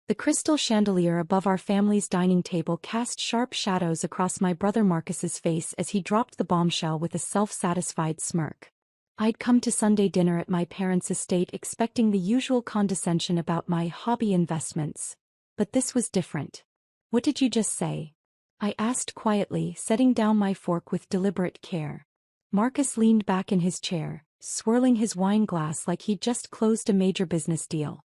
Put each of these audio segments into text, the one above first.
The crystal chandelier above our family's dining table cast sharp shadows across my brother Marcus's face as he dropped the bombshell with a self-satisfied smirk. I'd come to Sunday dinner at my parents' estate expecting the usual condescension about my hobby investments. But this was different. "What did you just say?" I asked quietly, setting down my fork with deliberate care. Marcus leaned back in his chair, swirling his wine glass like he'd just closed a major business deal.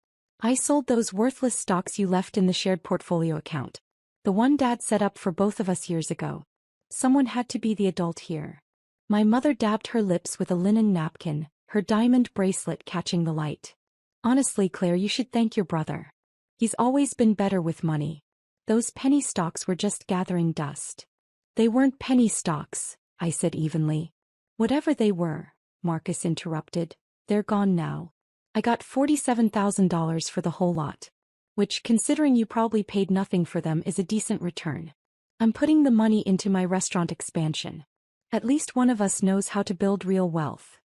"I sold those worthless stocks you left in the shared portfolio account. The one Dad set up for both of us years ago. Someone had to be the adult here." My mother dabbed her lips with a linen napkin, her diamond bracelet catching the light. "Honestly, Claire, you should thank your brother. He's always been better with money. Those penny stocks were just gathering dust." "They weren't penny stocks," I said evenly. "Whatever they were," Marcus interrupted, "they're gone now. I got $47,000 for the whole lot. Which, considering you probably paid nothing for them, is a decent return. I'm putting the money into my restaurant expansion. At least one of us knows how to build real wealth."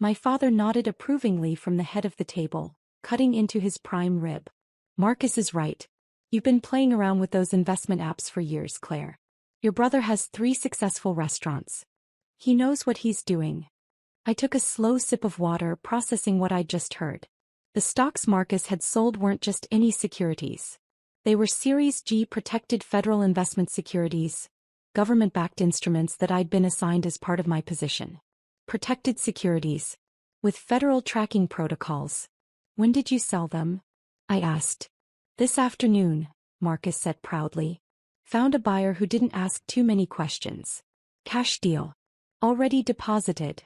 My father nodded approvingly from the head of the table, cutting into his prime rib. "Marcus is right. You've been playing around with those investment apps for years, Claire. Your brother has 3 successful restaurants. He knows what he's doing." I took a slow sip of water, processing what I'd just heard. The stocks Marcus had sold weren't just any securities. They were Series G protected federal investment securities, government-backed instruments that I'd been assigned as part of my position. Protected securities, with federal tracking protocols. "When did you sell them?" I asked. "This afternoon," Marcus said proudly. "Found a buyer who didn't ask too many questions. Cash deal. Already deposited."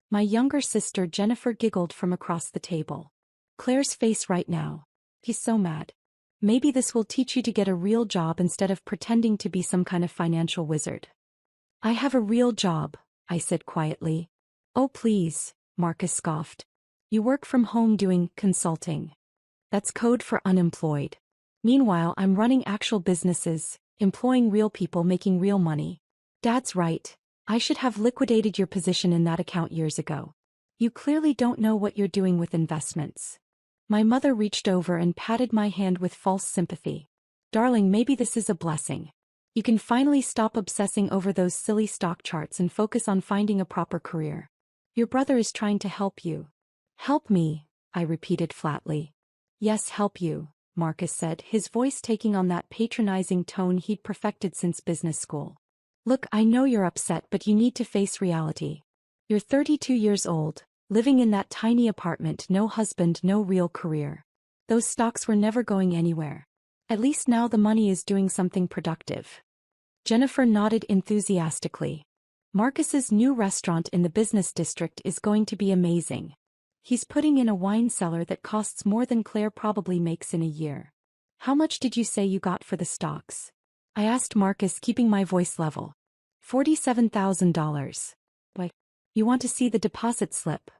My younger sister Jennifer giggled from across the table. "Claire's face right now. He's so mad. Maybe this will teach you to get a real job instead of pretending to be some kind of financial wizard." "I have a real job," I said quietly. "Oh please," Marcus scoffed. "You work from home doing consulting. That's code for unemployed. Meanwhile, I'm running actual businesses, employing real people making real money. Dad's right. I should have liquidated your position in that account years ago. You clearly don't know what you're doing with investments." My mother reached over and patted my hand with false sympathy. "Darling, maybe this is a blessing. You can finally stop obsessing over those silly stock charts and focus on finding a proper career. Your brother is trying to help you." "Help me," I repeated flatly. "Yes, help you," Marcus said, his voice taking on that patronizing tone he'd perfected since business school. "Look, I know you're upset, but you need to face reality. You're 32 years old, living in that tiny apartment, no husband, no real career. Those stocks were never going anywhere. At least now the money is doing something productive." Jennifer nodded enthusiastically. "Marcus's new restaurant in the business district is going to be amazing. He's putting in a wine cellar that costs more than Claire probably makes in a year." "How much did you say you got for the stocks?" I asked Marcus, keeping my voice level. $47,000. "Why, you want to see the deposit slip?"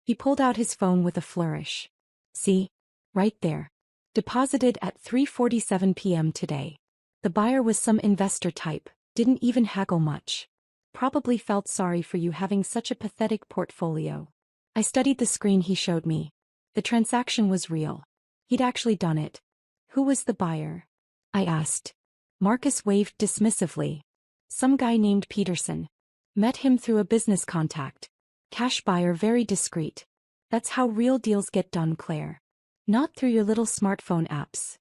He pulled out his phone with a flourish. "See? Right there. Deposited at 3:47 p.m. today. The buyer was some investor type, didn't even haggle much. Probably felt sorry for you having such a pathetic portfolio." I studied the screen he showed me. The transaction was real. He'd actually done it. "Who was the buyer?" I asked. Marcus waved dismissively. "Some guy named Peterson. Met him through a business contact. Cash buyer, very discreet. That's how real deals get done, Claire. Not through your little smartphone apps.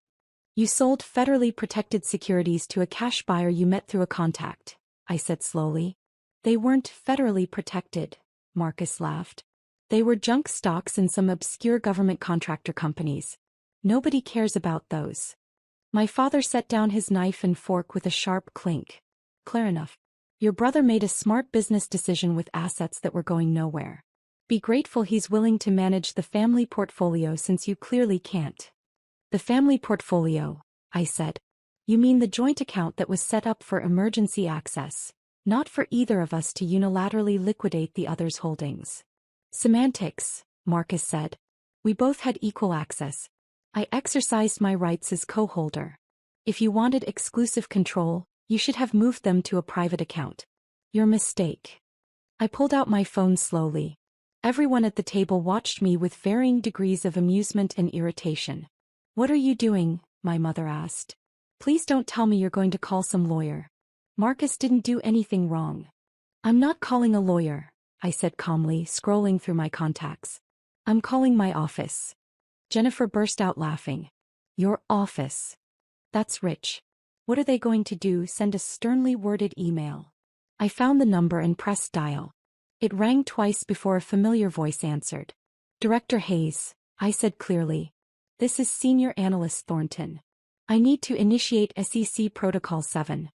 You sold federally protected securities to a cash buyer you met through a contact," I said slowly. "They weren't federally protected," Marcus laughed. "They were junk stocks in some obscure government contractor companies. Nobody cares about those." My father set down his knife and fork with a sharp clink. "Clear enough. Your brother made a smart business decision with assets that were going nowhere. Be grateful he's willing to manage the family portfolio since you clearly can't." "The family portfolio," I said. "You mean the joint account that was set up for emergency access, not for either of us to unilaterally liquidate the other's holdings." "Semantics," Marcus said. "We both had equal access. I exercised my rights as co-holder. If you wanted exclusive control, you should have moved them to a private account. Your mistake." I pulled out my phone slowly. Everyone at the table watched me with varying degrees of amusement and irritation. "What are you doing?" my mother asked. Please don't tell me you're going to call some lawyer. Marcus didn't do anything wrong. I'm not calling a lawyer, I said calmly, scrolling through my contacts. I'm calling my office. Jennifer burst out laughing. Your office. That's rich. What are they going to do? Send a sternly worded email. I found the number and pressed dial. It rang twice before a familiar voice answered. Director Hayes, I said clearly. This is Senior Analyst Thornton. I need to initiate SEC Protocol 7.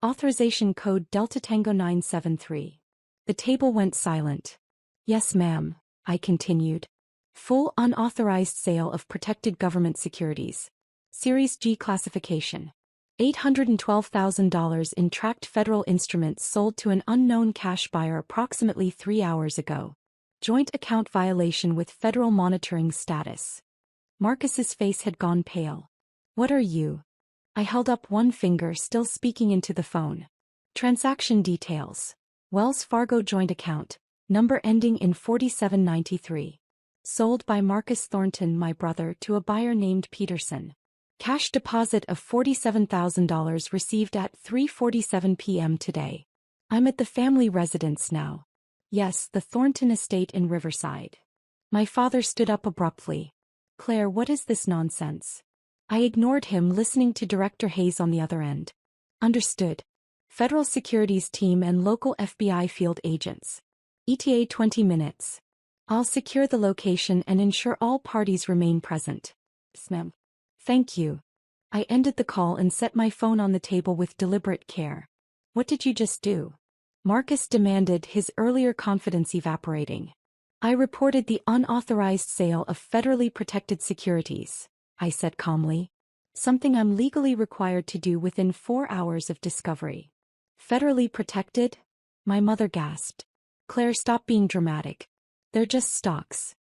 Authorization code Delta Tango 973. The table went silent. Yes, ma'am, I continued. Full unauthorized sale of protected government securities. Series G classification. $812,000 in tracked federal instruments sold to an unknown cash buyer approximately 3 hours ago. Joint account violation with federal monitoring status. Marcus's face had gone pale. What are you? I held up one finger, still speaking into the phone. Transaction details. Wells Fargo joint account, number ending in 4793. Sold by Marcus Thornton, my brother, to a buyer named Peterson. Cash deposit of $47,000 received at 3:47 p.m. today. I'm at the family residence now. Yes, the Thornton estate in Riverside. My father stood up abruptly. Claire, what is this nonsense? I ignored him, listening to Director Hayes on the other end. Understood. Federal Securities team and local FBI field agents. ETA 20 minutes. I'll secure the location and ensure all parties remain present. Yes, ma'am. Thank you. I ended the call and set my phone on the table with deliberate care. What did you just do? Marcus demanded, his earlier confidence evaporating. I reported the unauthorized sale of federally protected securities, I said calmly. Something I'm legally required to do within 4 hours of discovery. Federally protected? My mother gasped. Claire, stop being dramatic. They're just stocks.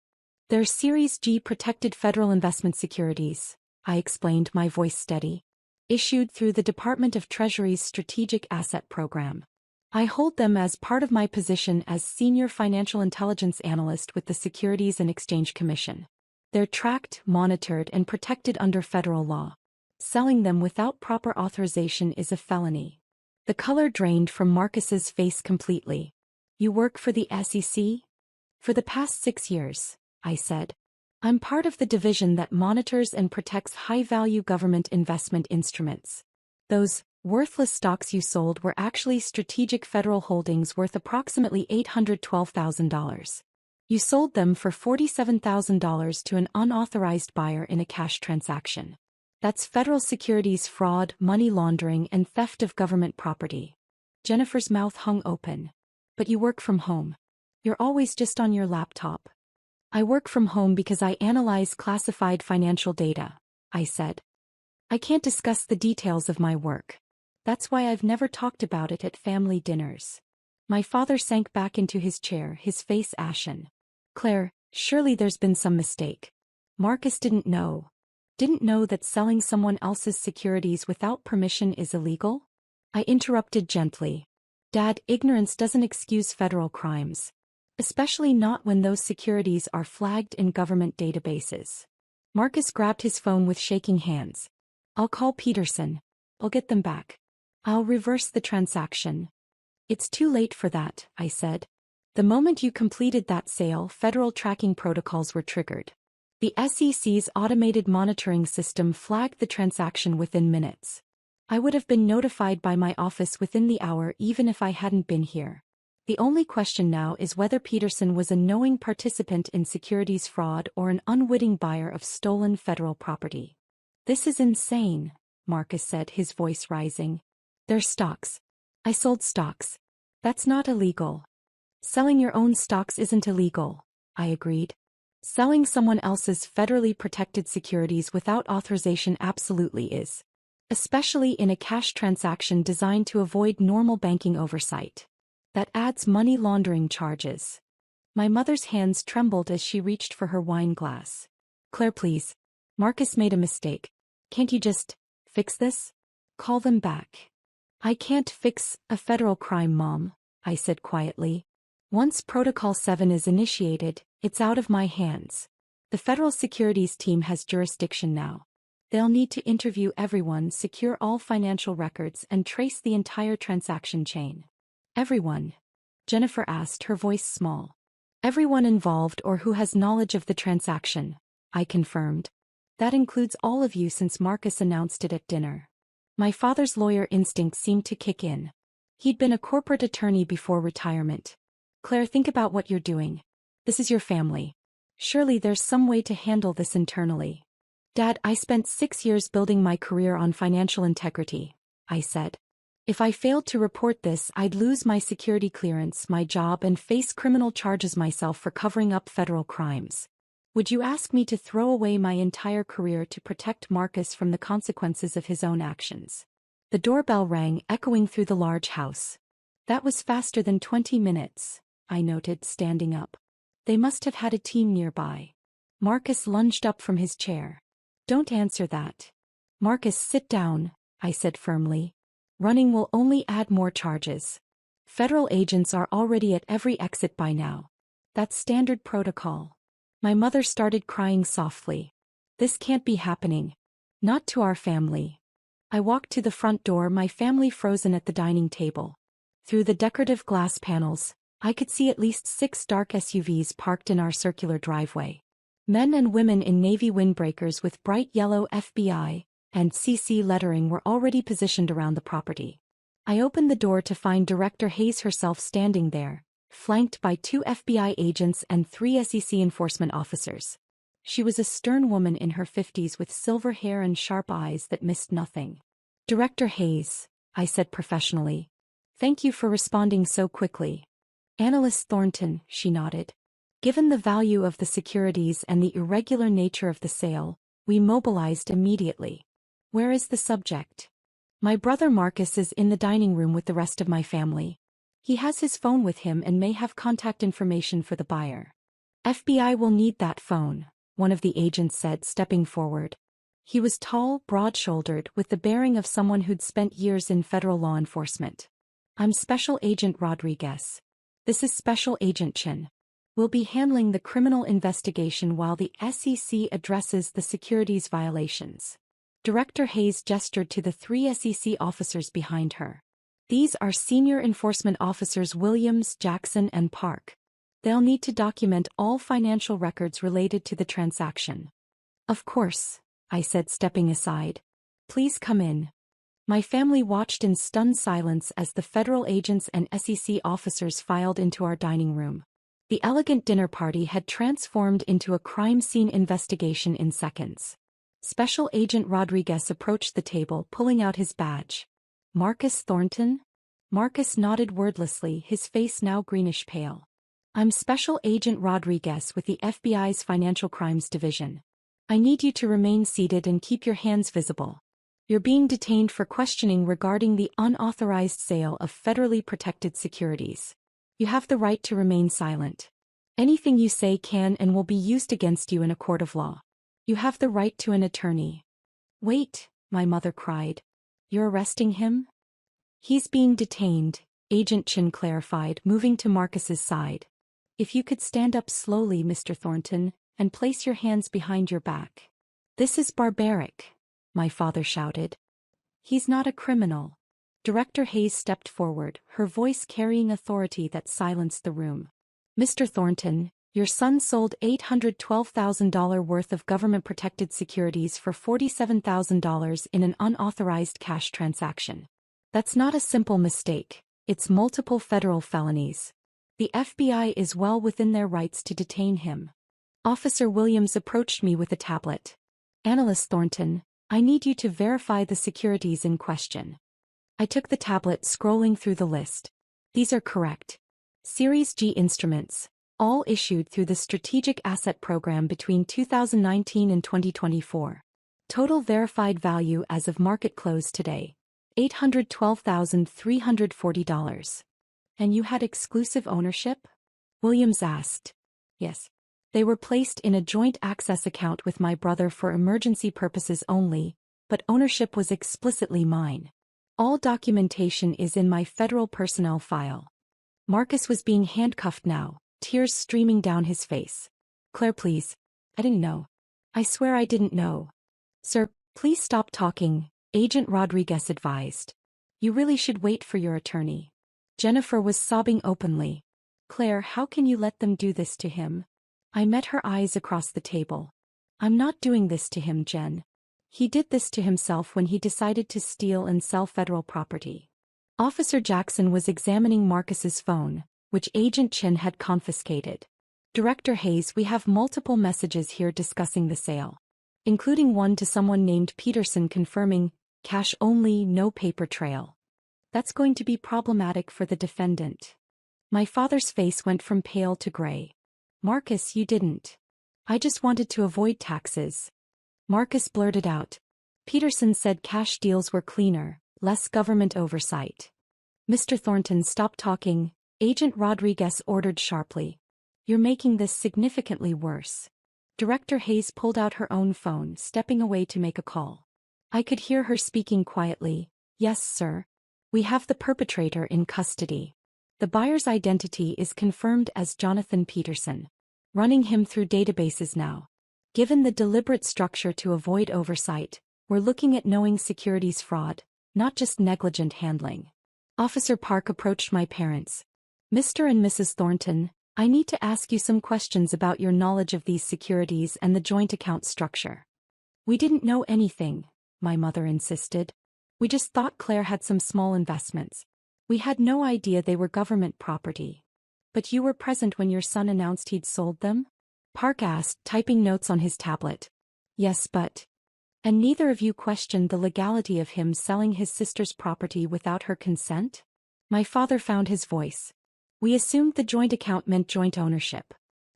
They're Series G protected federal investment securities, I explained, my voice steady. Issued through the Department of Treasury's Strategic Asset Program. I hold them as part of my position as Senior Financial Intelligence Analyst with the Securities and Exchange Commission. They're tracked, monitored, and protected under federal law. Selling them without proper authorization is a felony. The color drained from Marcus's face completely. You work for the SEC? For the past 6 years, I said. I'm part of the division that monitors and protects high-value government investment instruments. Those worthless stocks you sold were actually strategic federal holdings worth approximately $812,000. You sold them for $47,000 to an unauthorized buyer in a cash transaction. That's federal securities fraud, money laundering, and theft of government property. Jennifer's mouth hung open. But you work from home. You're always just on your laptop. I work from home because I analyze classified financial data, I said. I can't discuss the details of my work. That's why I've never talked about it at family dinners. My father sank back into his chair, his face ashen. Claire, surely there's been some mistake. Marcus didn't know. Didn't know that selling someone else's securities without permission is illegal? I interrupted gently. Dad, ignorance doesn't excuse federal crimes. Especially not when those securities are flagged in government databases. Marcus grabbed his phone with shaking hands. I'll call Peterson. I'll get them back. I'll reverse the transaction. It's too late for that, I said. The moment you completed that sale, federal tracking protocols were triggered. The SEC's automated monitoring system flagged the transaction within minutes. I would have been notified by my office within the hour even if I hadn't been here. The only question now is whether Peterson was a knowing participant in securities fraud or an unwitting buyer of stolen federal property. This is insane, Marcus said, his voice rising. They're stocks. I sold stocks. That's not illegal. Selling your own stocks isn't illegal, I agreed. Selling someone else's federally protected securities without authorization absolutely is. Especially in a cash transaction designed to avoid normal banking oversight. That adds money laundering charges. My mother's hands trembled as she reached for her wine glass. Claire, please. Marcus made a mistake. Can't you just fix this? Call them back. I can't fix a federal crime, Mom, I said quietly. Once Protocol 7 is initiated, it's out of my hands. The federal securities team has jurisdiction now. They'll need to interview everyone, secure all financial records, and trace the entire transaction chain. Everyone? Jennifer asked, her voice small. Everyone involved or who has knowledge of the transaction, I confirmed. That includes all of you since Marcus announced it at dinner. My father's lawyer instinct seemed to kick in. He'd been a corporate attorney before retirement. Claire, think about what you're doing. This is your family. Surely there's some way to handle this internally. Dad, I spent 6 years building my career on financial integrity, I said. If I failed to report this, I'd lose my security clearance, my job, and face criminal charges myself for covering up federal crimes. Would you ask me to throw away my entire career to protect Marcus from the consequences of his own actions? The doorbell rang, echoing through the large house. That was faster than 20 minutes, I noted, standing up. They must have had a team nearby. Marcus lunged up from his chair. Don't answer that. Marcus, sit down, I said firmly. Running will only add more charges. Federal agents are already at every exit by now. That's standard protocol. My mother started crying softly. This can't be happening. Not to our family. I walked to the front door, my family frozen at the dining table. Through the decorative glass panels, I could see at least 6 dark SUVs parked in our circular driveway. Men and women in navy windbreakers with bright yellow FBI and CC lettering were already positioned around the property. I opened the door to find Director Hayes herself standing there, flanked by 2 FBI agents and 3 SEC enforcement officers. She was a stern woman in her 50s with silver hair and sharp eyes that missed nothing. Director Hayes, I said professionally. Thank you for responding so quickly. Analyst Thornton, she nodded. Given the value of the securities and the irregular nature of the sale, we mobilized immediately. Where is the subject? My brother Marcus is in the dining room with the rest of my family. He has his phone with him and may have contact information for the buyer. FBI will need that phone, one of the agents said, stepping forward. He was tall, broad-shouldered, with the bearing of someone who'd spent years in federal law enforcement. I'm Special Agent Rodriguez. This is Special Agent Chin. We'll be handling the criminal investigation while the SEC addresses the securities violations. Director Hayes gestured to the 3 SEC officers behind her. These are senior enforcement officers Williams, Jackson, and Park. They'll need to document all financial records related to the transaction. Of course, I said, stepping aside. Please come in. My family watched in stunned silence as the federal agents and SEC officers filed into our dining room. The elegant dinner party had transformed into a crime scene investigation in seconds. Special Agent Rodriguez approached the table, pulling out his badge. Marcus Thornton? Marcus nodded wordlessly, his face now greenish pale. I'm Special Agent Rodriguez with the FBI's Financial Crimes Division. I need you to remain seated and keep your hands visible. You're being detained for questioning regarding the unauthorized sale of federally protected securities. You have the right to remain silent. Anything you say can and will be used against you in a court of law. You have the right to an attorney. Wait, my mother cried. You're arresting him? He's being detained, Agent Chin clarified, moving to Marcus's side. If you could stand up slowly, Mr. Thornton, and place your hands behind your back. This is barbaric, my father shouted. He's not a criminal. Director Hayes stepped forward, her voice carrying authority that silenced the room. Mr. Thornton, your son sold $812,000 worth of government-protected securities for $47,000 in an unauthorized cash transaction. That's not a simple mistake, it's multiple federal felonies. The FBI is well within their rights to detain him. Officer Williams approached me with a tablet. Analyst Thornton, I need you to verify the securities in question. I took the tablet, scrolling through the list. These are correct. Series G instruments, all issued through the Strategic Asset Program between 2019 and 2024. Total verified value as of market close today, $812,340. And you had exclusive ownership? Williams asked. Yes. They were placed in a joint access account with my brother for emergency purposes only, but ownership was explicitly mine. All documentation is in my federal personnel file. Marcus was being handcuffed now, tears streaming down his face. Claire, please. I didn't know. I swear I didn't know. Sir, Please stop talking, Agent Rodriguez advised. You really should wait for your attorney. Jennifer was sobbing openly. Claire, how can you let them do this to him? I met her eyes across the table. I'm not doing this to him, Jen. He did this to himself when he decided to steal and sell federal property. Officer Jackson was examining Marcus's phone, which Agent Chin had confiscated. Director Hayes, we have multiple messages here discussing the sale, including one to someone named Peterson confirming, cash only, no paper trail. That's going to be problematic for the defendant. My father's face went from pale to gray. Marcus, you didn't. I just wanted to avoid taxes. Marcus blurted out. Peterson said cash deals were cleaner, less government oversight. Mr. Thornton, stop talking, Agent Rodriguez ordered sharply. You're making this significantly worse. Director Hayes pulled out her own phone, stepping away to make a call. I could hear her speaking quietly. Yes, sir. We have the perpetrator in custody. The buyer's identity is confirmed as Jonathan Peterson. Running him through databases now. Given the deliberate structure to avoid oversight, we're looking at knowing securities fraud, not just negligent handling. Officer Park approached my parents. Mr. and Mrs. Thornton, I need to ask you some questions about your knowledge of these securities and the joint account structure. We didn't know anything, my mother insisted. We just thought Claire had some small investments. We had no idea they were government property. But you were present when your son announced he'd sold them? Park asked, typing notes on his tablet. Yes, but... And neither of you questioned the legality of him selling his sister's property without her consent? My father found his voice. We assumed the joint account meant joint ownership.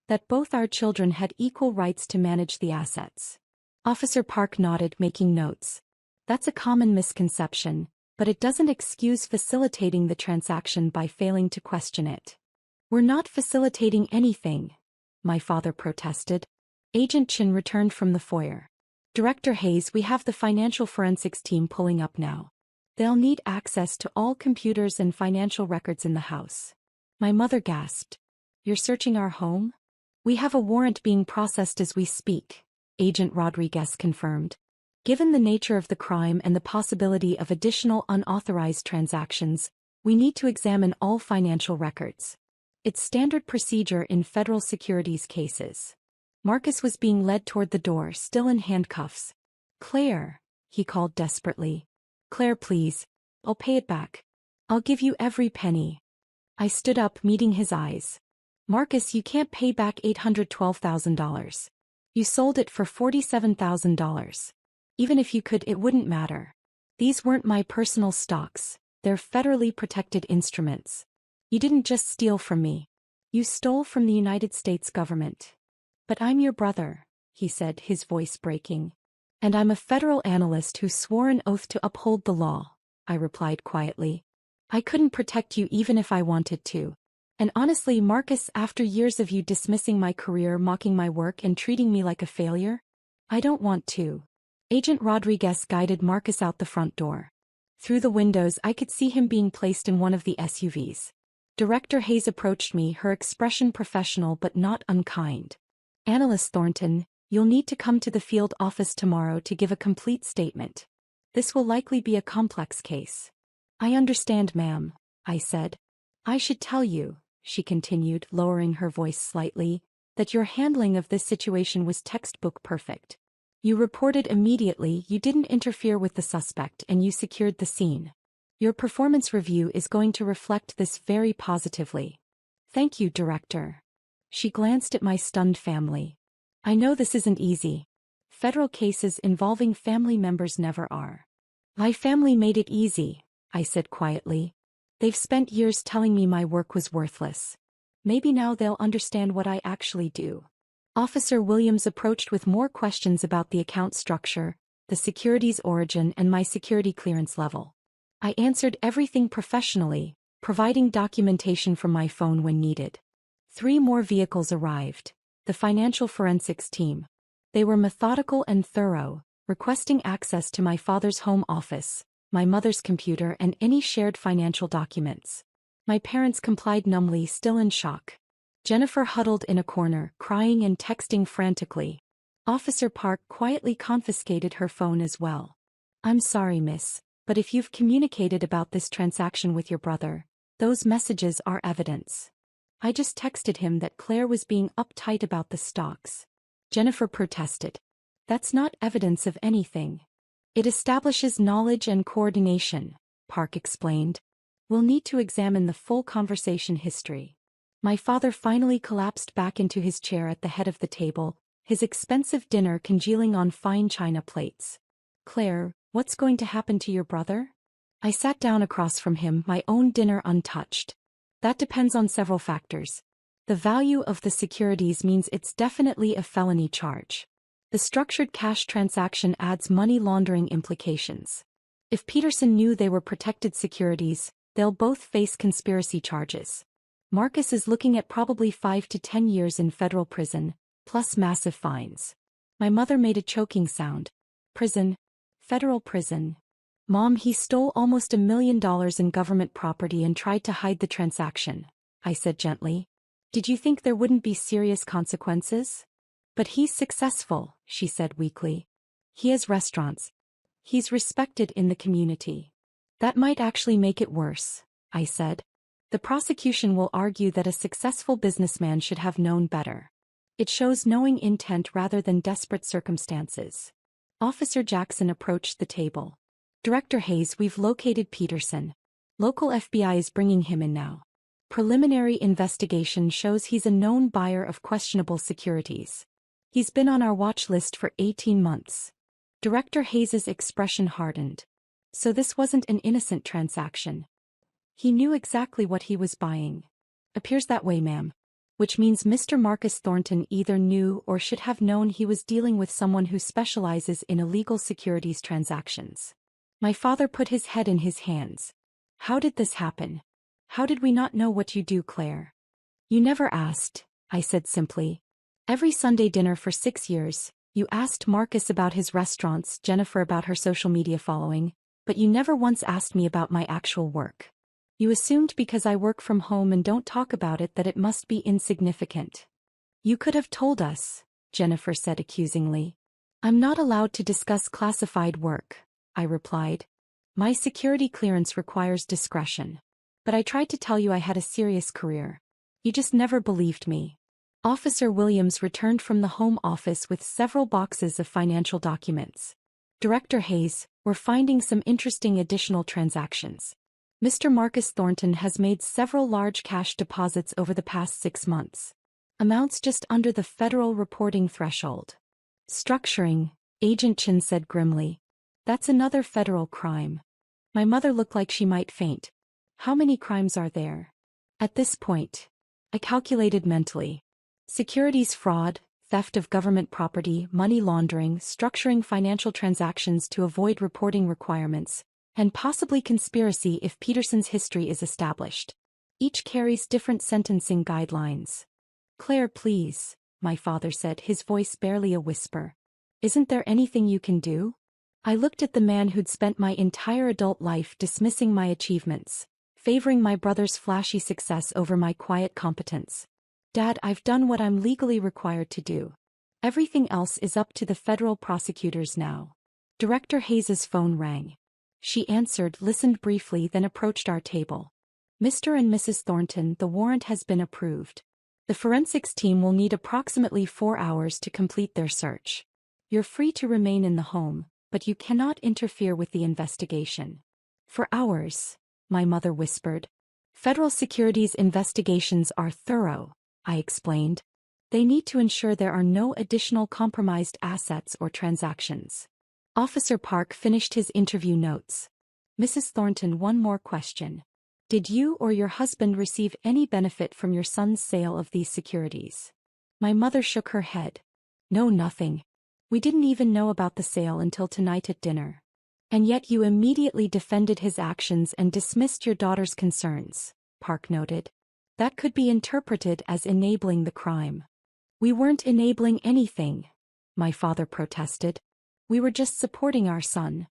That both our children had equal rights to manage the assets. Officer Park nodded, making notes. That's a common misconception, but it doesn't excuse facilitating the transaction by failing to question it. We're not facilitating anything, my father protested. Agent Chin returned from the foyer. Director Hayes, we have the financial forensics team pulling up now. They'll need access to all computers and financial records in the house. My mother gasped. You're searching our home? We have a warrant being processed as we speak, Agent Rodriguez confirmed. Given the nature of the crime and the possibility of additional unauthorized transactions, we need to examine all financial records. It's standard procedure in federal securities cases. Marcus was being led toward the door, still in handcuffs. Claire, he called desperately. Claire, please. I'll pay it back. I'll give you every penny. I stood up, meeting his eyes. Marcus, you can't pay back $812,000. You sold it for $47,000. Even if you could, it wouldn't matter. These weren't my personal stocks, they're federally protected instruments. You didn't just steal from me. You stole from the United States government. But I'm your brother, he said, his voice breaking. And I'm a federal analyst who swore an oath to uphold the law, I replied quietly. I couldn't protect you even if I wanted to. And honestly, Marcus, after years of you dismissing my career, mocking my work, and treating me like a failure, I don't want to. Agent Rodriguez guided Marcus out the front door. Through the windows, I could see him being placed in one of the SUVs. Director Hayes approached me, her expression professional but not unkind. Analyst Thornton, you'll need to come to the field office tomorrow to give a complete statement. This will likely be a complex case. I understand, ma'am, I said. I should tell you, she continued, lowering her voice slightly, that your handling of this situation was textbook perfect. You reported immediately, you didn't interfere with the suspect, and you secured the scene. Your performance review is going to reflect this very positively. Thank you, Director. She glanced at my stunned family. I know this isn't easy. Federal cases involving family members never are. My family made it easy, I said quietly. They've spent years telling me my work was worthless. Maybe now they'll understand what I actually do. Officer Williams approached with more questions about the account structure, the securities origin, and my security clearance level. I answered everything professionally, providing documentation from my phone when needed. 3 more vehicles arrived. The financial forensics team. They were methodical and thorough, requesting access to my father's home office, my mother's computer, and any shared financial documents. My parents complied numbly, still in shock. Jennifer huddled in a corner, crying and texting frantically. Officer Park quietly confiscated her phone as well. I'm sorry, miss, but if you've communicated about this transaction with your brother, those messages are evidence. I just texted him that Claire was being uptight about the stocks. Jennifer protested. That's not evidence of anything. It establishes knowledge and coordination, Park explained. We'll need to examine the full conversation history. My father finally collapsed back into his chair at the head of the table, his expensive dinner congealing on fine china plates. Claire, what's going to happen to your brother? I sat down across from him, my own dinner untouched. That depends on several factors. The value of the securities means it's definitely a felony charge. The structured cash transaction adds money laundering implications. If Peterson knew they were protected securities, they'll both face conspiracy charges. Marcus is looking at probably 5 to 10 years in federal prison, plus massive fines. My mother made a choking sound. Prison. Federal prison. Mom, he stole almost $1 million in government property and tried to hide the transaction, I said gently. Did you think there wouldn't be serious consequences? But he's successful, she said weakly. He has restaurants. He's respected in the community. That might actually make it worse, I said. The prosecution will argue that a successful businessman should have known better. It shows knowing intent rather than desperate circumstances. Officer Jackson approached the table. Director Hayes, we've located Peterson. Local FBI is bringing him in now. Preliminary investigation shows he's a known buyer of questionable securities. He's been on our watch list for 18 months. Director Hayes's expression hardened. So this wasn't an innocent transaction. He knew exactly what he was buying. Appears that way, ma'am. Which means Mr. Marcus Thornton either knew or should have known he was dealing with someone who specializes in illegal securities transactions. My father put his head in his hands. How did this happen? How did we not know what you do, Claire? You never asked, I said simply. Every Sunday dinner for 6 years, you asked Marcus about his restaurants, Jennifer about her social media following, but you never once asked me about my actual work. You assumed because I work from home and don't talk about it that it must be insignificant. You could have told us, Jennifer said accusingly. I'm not allowed to discuss classified work, I replied. My security clearance requires discretion. But I tried to tell you I had a serious career. You just never believed me. Officer Williams returned from the home office with several boxes of financial documents. Director Hayes, we're finding some interesting additional transactions. Mr. Marcus Thornton has made several large cash deposits over the past 6 months. Amounts just under the federal reporting threshold. Structuring, Agent Chin said grimly. That's another federal crime. My mother looked like she might faint. How many crimes are there? At this point, I calculated mentally. Securities fraud, theft of government property, money laundering, structuring financial transactions to avoid reporting requirements, and possibly conspiracy if Peterson's history is established. Each carries different sentencing guidelines. Claire, please, my father said, his voice barely a whisper. Isn't there anything you can do? I looked at the man who'd spent my entire adult life dismissing my achievements, favoring my brother's flashy success over my quiet competence. Dad, I've done what I'm legally required to do. Everything else is up to the federal prosecutors now. Director Hayes's phone rang. She answered, listened briefly, then approached our table. Mr. and Mrs. Thornton, the warrant has been approved. The forensics team will need approximately 4 hours to complete their search. You're free to remain in the home, but you cannot interfere with the investigation. For hours, my mother whispered. Federal Securities investigations are thorough, I explained. They need to ensure there are no additional compromised assets or transactions. Officer Park finished his interview notes. Mrs. Thornton, one more question. Did you or your husband receive any benefit from your son's sale of these securities? My mother shook her head. No, nothing. We didn't even know about the sale until tonight at dinner. And yet you immediately defended his actions and dismissed your daughter's concerns, Park noted. That could be interpreted as enabling the crime. We weren't enabling anything, my father protested. We were just supporting our son.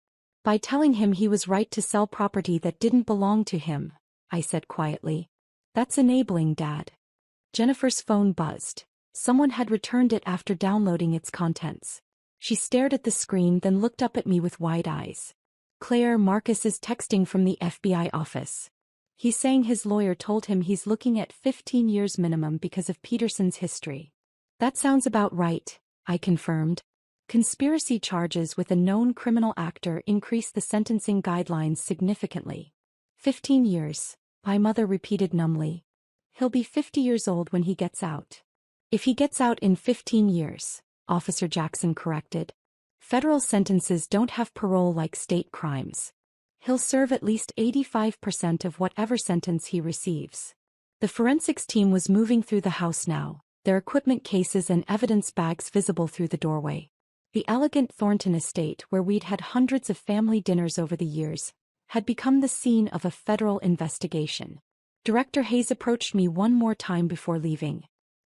By telling him he was right to sell property that didn't belong to him, I said quietly. That's enabling, Dad. Jennifer's phone buzzed. Someone had returned it after downloading its contents. She stared at the screen, then looked up at me with wide eyes. Claire, Marcus is texting from the FBI office. He's saying his lawyer told him he's looking at 15 years minimum because of Peterson's history. That sounds about right, I confirmed. Conspiracy charges with a known criminal actor increase the sentencing guidelines significantly. 15 years, my mother repeated numbly. He'll be 50 years old when he gets out. If he gets out in 15 years, Officer Jackson corrected. Federal sentences don't have parole like state crimes. He'll serve at least 85% of whatever sentence he receives. The forensics team was moving through the house now, their equipment cases and evidence bags visible through the doorway. The elegant Thornton estate, where we'd had hundreds of family dinners over the years, had become the scene of a federal investigation. Director Hayes approached me one more time before leaving.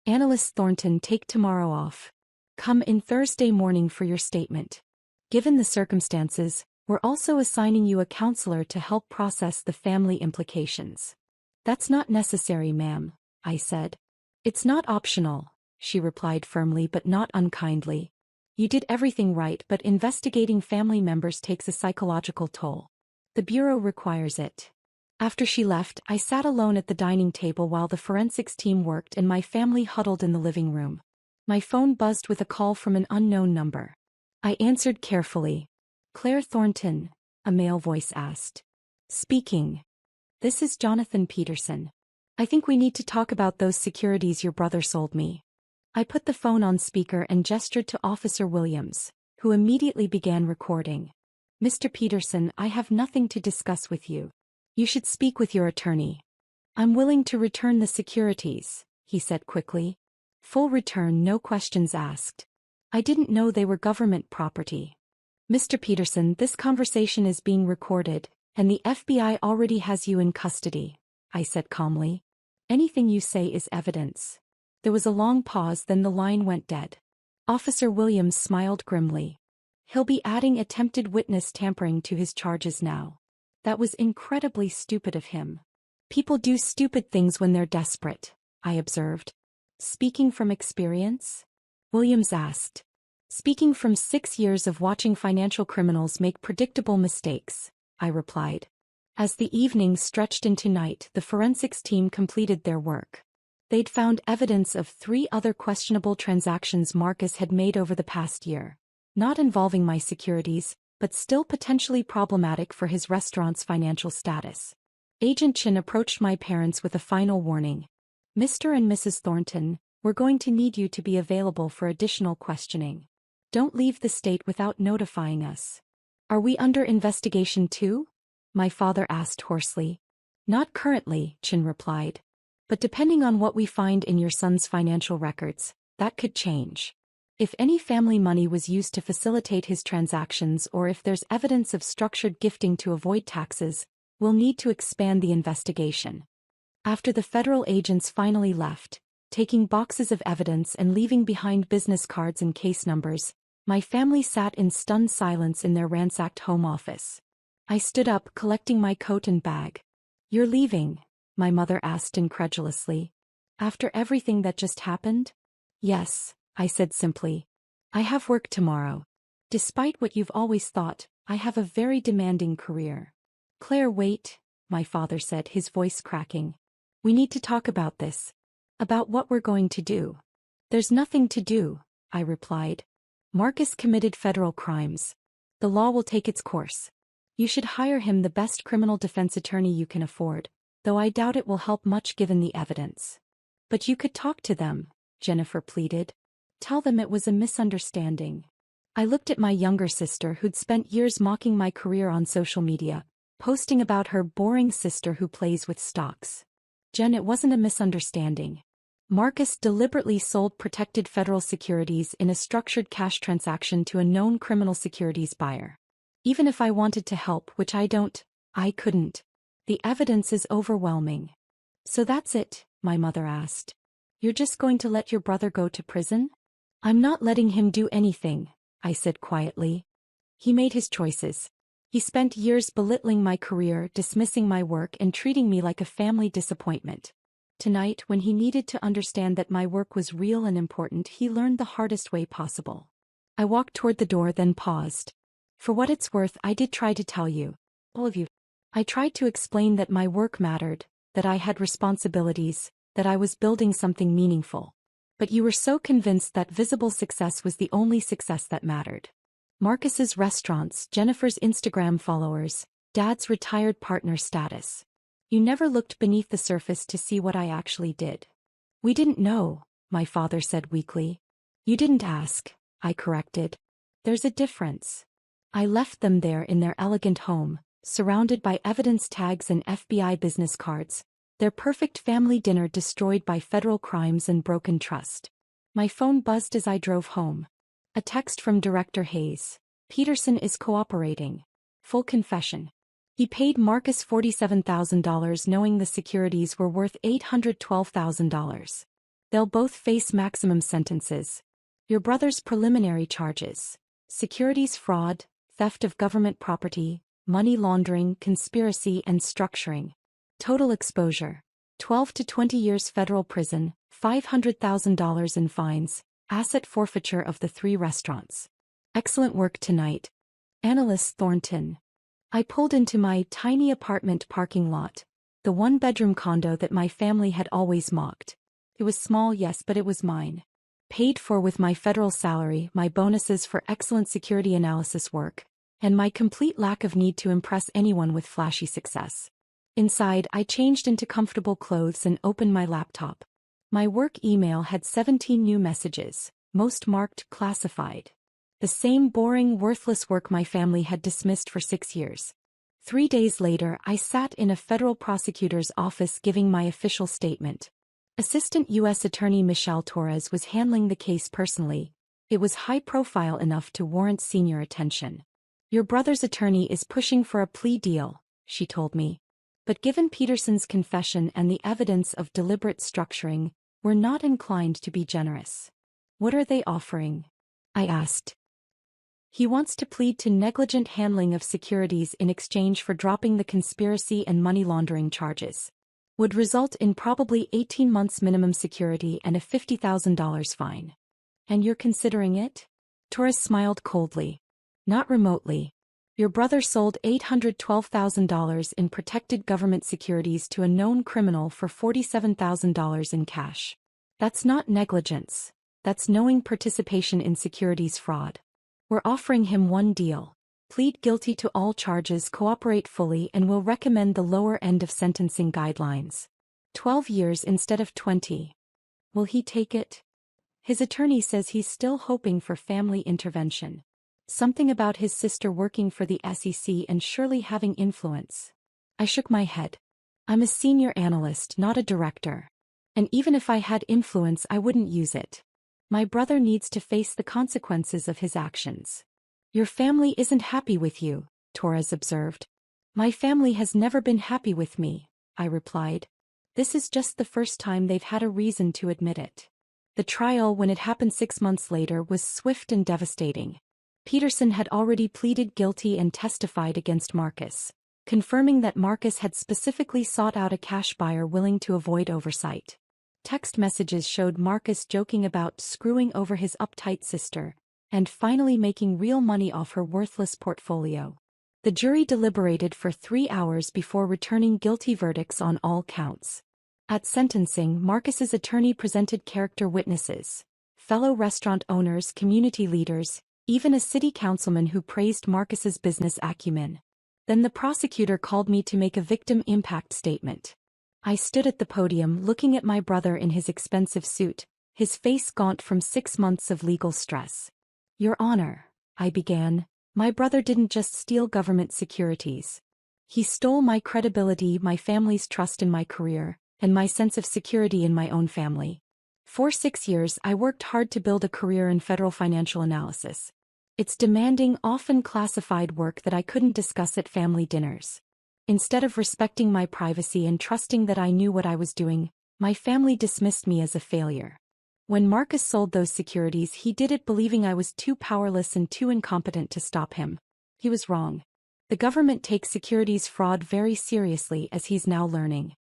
Analyst Thornton, take tomorrow off. Come in Thursday morning for your statement. Given the circumstances, we're also assigning you a counselor to help process the family implications. That's not necessary, ma'am, I said. It's not optional, she replied firmly but not unkindly. You did everything right, but investigating family members takes a psychological toll. The Bureau requires it. After she left, I sat alone at the dining table while the forensics team worked and my family huddled in the living room. My phone buzzed with a call from an unknown number. I answered carefully. Claire Thornton, a male voice asked. Speaking. This is Jonathan Peterson. I think we need to talk about those securities your brother sold me. I put the phone on speaker and gestured to Officer Williams, who immediately began recording. Mr. Peterson, I have nothing to discuss with you. You should speak with your attorney. I'm willing to return the securities, he said quickly. Full return, no questions asked. I didn't know they were government property. Mr. Peterson, this conversation is being recorded, and the FBI already has you in custody, I said calmly. Anything you say is evidence. There was a long pause, then the line went dead. Officer Williams smiled grimly. He'll be adding attempted witness tampering to his charges now. That was incredibly stupid of him. People do stupid things when they're desperate, I observed. Speaking from experience? Williams asked. Speaking from 6 years of watching financial criminals make predictable mistakes, I replied. As the evening stretched into night, the forensics team completed their work. They'd found evidence of 3 other questionable transactions Marcus had made over the past year, not involving my securities, but still potentially problematic for his restaurant's financial status. Agent Chin approached my parents with a final warning. Mr. and Mrs. Thornton, we're going to need you to be available for additional questioning. Don't leave the state without notifying us. Are we under investigation too? My father asked hoarsely. Not currently, Chin replied. But depending on what we find in your son's financial records, that could change. If any family money was used to facilitate his transactions or if there's evidence of structured gifting to avoid taxes, we'll need to expand the investigation. After the federal agents finally left, taking boxes of evidence and leaving behind business cards and case numbers, my family sat in stunned silence in their ransacked home office. I stood up, collecting my coat and bag. You're leaving? My mother asked incredulously. After everything that just happened? Yes, I said simply. I have work tomorrow. Despite what you've always thought, I have a very demanding career. Claire, wait, my father said, his voice cracking. We need to talk about this. About what we're going to do. There's nothing to do, I replied. Marcus committed federal crimes. The law will take its course. You should hire him the best criminal defense attorney you can afford, though I doubt it will help much given the evidence. But you could talk to them, Jennifer pleaded. Tell them it was a misunderstanding. I looked at my younger sister who'd spent years mocking my career on social media, posting about her boring sister who plays with stocks. Jen, it wasn't a misunderstanding. Marcus deliberately sold protected federal securities in a structured cash transaction to a known criminal securities buyer. Even if I wanted to help, which I couldn't. The evidence is overwhelming. So that's it, my mother asked. You're just going to let your brother go to prison? I'm not letting him do anything, I said quietly. He made his choices. He spent years belittling my career, dismissing my work, and treating me like a family disappointment. Tonight, when he needed to understand that my work was real and important, he learned the hardest way possible. I walked toward the door, then paused. For what it's worth, I did try to tell you. All of you. I tried to explain that my work mattered, that I had responsibilities, that I was building something meaningful. But you were so convinced that visible success was the only success that mattered. Marcus's restaurants, Jennifer's Instagram followers, Dad's retired partner status. You never looked beneath the surface to see what I actually did. We didn't know, my father said weakly. You didn't ask, I corrected. There's a difference. I left them there in their elegant home, surrounded by evidence tags and FBI business cards, their perfect family dinner destroyed by federal crimes and broken trust. My phone buzzed as I drove home. A text from Director Hayes. Peterson is cooperating. Full confession. He paid Marcus $47,000 knowing the securities were worth $812,000. They'll both face maximum sentences. Your brother's preliminary charges: securities fraud, theft of government property, money laundering, conspiracy and structuring. Total exposure: 12 to 20 years federal prison, $500,000 in fines, asset forfeiture of the 3 restaurants. Excellent work tonight. Analyst Thornton. I pulled into my tiny apartment parking lot, the 1-bedroom condo that my family had always mocked. It was small, yes, but it was mine. Paid for with my federal salary, my bonuses for excellent security analysis work, and my complete lack of need to impress anyone with flashy success. Inside, I changed into comfortable clothes and opened my laptop. My work email had 17 new messages, most marked classified. The same boring, worthless work my family had dismissed for 6 years. 3 days later, I sat in a federal prosecutor's office giving my official statement. Assistant U.S. Attorney Michelle Torres was handling the case personally. It was high-profile enough to warrant senior attention. Your brother's attorney is pushing for a plea deal, she told me. But given Peterson's confession and the evidence of deliberate structuring, we're not inclined to be generous. What are they offering? I asked. He wants to plead to negligent handling of securities in exchange for dropping the conspiracy and money laundering charges. Would result in probably 18 months minimum security and a $50,000 fine. And you're considering it? Torres smiled coldly. Not remotely. Your brother sold $812,000 in protected government securities to a known criminal for $47,000 in cash. That's not negligence. That's knowing participation in securities fraud. We're offering him one deal. Plead guilty to all charges, cooperate fully, and will recommend the lower end of sentencing guidelines. 12 years instead of 20. Will he take it? His attorney says he's still hoping for family intervention. Something about his sister working for the SEC and surely having influence. I shook my head. I'm a senior analyst, not a director. And even if I had influence, I wouldn't use it. My brother needs to face the consequences of his actions. Your family isn't happy with you, Torres observed. My family has never been happy with me, I replied. This is just the first time they've had a reason to admit it. The trial, when it happened 6 months later, was swift and devastating. Peterson had already pleaded guilty and testified against Marcus, confirming that Marcus had specifically sought out a cash buyer willing to avoid oversight. Text messages showed Marcus joking about screwing over his uptight sister, and finally making real money off her worthless portfolio. The jury deliberated for 3 hours before returning guilty verdicts on all counts. At sentencing, Marcus's attorney presented character witnesses, fellow restaurant owners, community leaders, even a city councilman who praised Marcus's business acumen. Then the prosecutor called me to make a victim impact statement. I stood at the podium looking at my brother in his expensive suit, his face gaunt from 6 months of legal stress. Your Honor, I began, my brother didn't just steal government securities. He stole my credibility, my family's trust in my career, and my sense of security in my own family. For 6 years, I worked hard to build a career in federal financial analysis. It's demanding, often classified work that I couldn't discuss at family dinners. Instead of respecting my privacy and trusting that I knew what I was doing, my family dismissed me as a failure. When Marcus sold those securities, he did it believing I was too powerless and too incompetent to stop him. He was wrong. The government takes securities fraud very seriously, as he's now learning.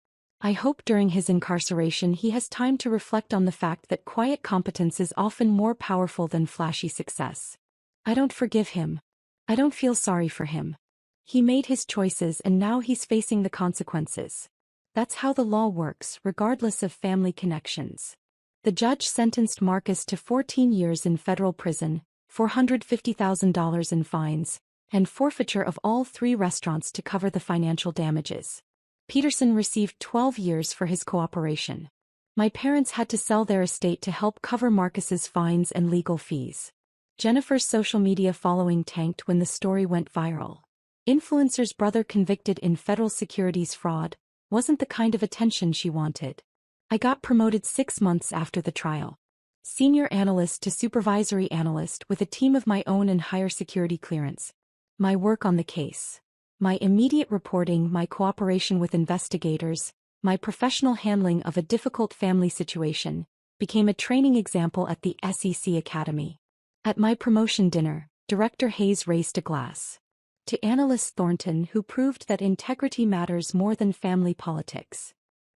I hope during his incarceration he has time to reflect on the fact that quiet competence is often more powerful than flashy success. I don't forgive him. I don't feel sorry for him. He made his choices and now he's facing the consequences. That's how the law works, regardless of family connections. The judge sentenced Marcus to 14 years in federal prison, $450,000 in fines, and forfeiture of all 3 restaurants to cover the financial damages. Peterson received 12 years for his cooperation. My parents had to sell their estate to help cover Marcus's fines and legal fees. Jennifer's social media following tanked when the story went viral. Influencer's brother convicted in federal securities fraud wasn't the kind of attention she wanted. I got promoted 6 months after the trial. Senior analyst to supervisory analyst with a team of my own and higher security clearance. My work on the case. My immediate reporting, my cooperation with investigators, my professional handling of a difficult family situation, became a training example at the SEC Academy. At my promotion dinner, Director Hayes raised a glass to Analyst Thornton, who proved that integrity matters more than family politics.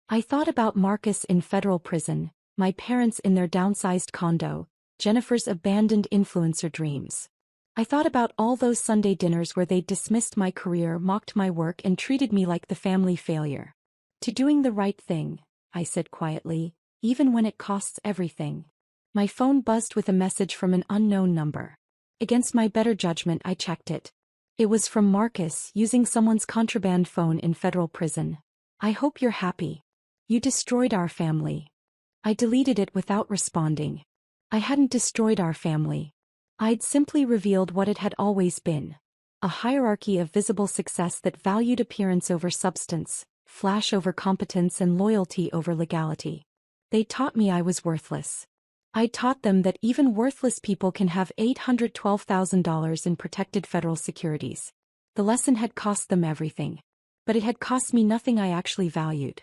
I thought about Marcus in federal prison, my parents in their downsized condo, Jennifer's abandoned influencer dreams. I thought about all those Sunday dinners where they dismissed my career, mocked my work, and treated me like the family failure. To doing the right thing, I said quietly, even when it costs everything. My phone buzzed with a message from an unknown number. Against my better judgment, I checked it. It was from Marcus, using someone's contraband phone in federal prison. I hope you're happy. You destroyed our family. I deleted it without responding. I hadn't destroyed our family. I'd simply revealed what it had always been. A hierarchy of visible success that valued appearance over substance, flash over competence, and loyalty over legality. They taught me I was worthless. I taught them that even worthless people can have $812,000 in protected federal securities. The lesson had cost them everything. But it had cost me nothing I actually valued.